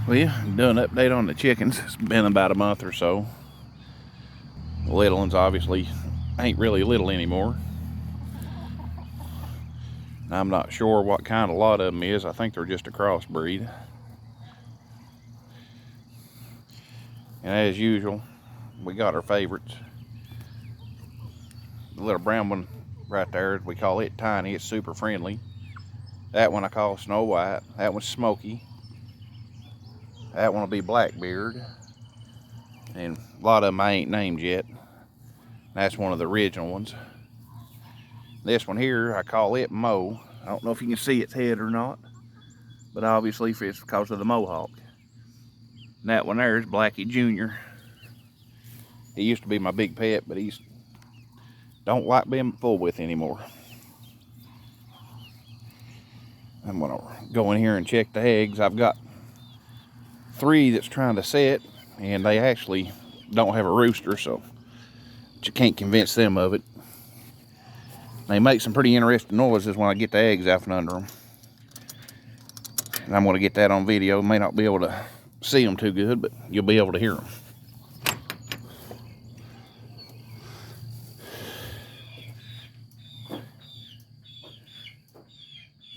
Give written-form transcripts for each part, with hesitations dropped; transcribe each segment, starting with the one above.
Well, doing an update on the chickens. It's been about a month or so. The little ones obviously ain't really little anymore. I'm not sure what kind a lot of them is. I think they're just a crossbreed. And as usual, we got our favorites. The little brown one right there, we call it Tiny. It's super friendly. That one I call Snow White. That one's Smoky. That one will be Blackbeard. And a lot of them I ain't named yet. That's one of the original ones. This one here, I call it Mo. I don't know if you can see its head or not, but obviously it's because of the mohawk. And that one there is Blackie Jr. He used to be my big pet, but he's don't like being full with anymore. I'm gonna go in here and check the eggs. I've got 3 that's trying to set, and they actually don't have a rooster, so you can't convince them of it. They make some pretty interesting noises when I get the eggs out from under them. And I'm gonna get that on video. May not be able to see them too good, but you'll be able to hear them.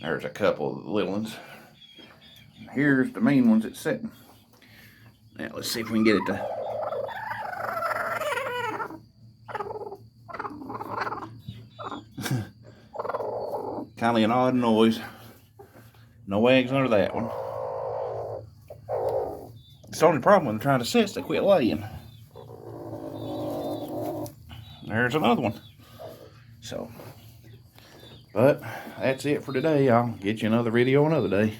There's a couple of the little ones. Here's the main ones that's sitting. Now let's see if we can get it to. Kind of an odd noise. No eggs under that one. It's the only problem when they're trying to sit is they quit laying. There's another one. So, but that's it for today. I'll get you another video another day.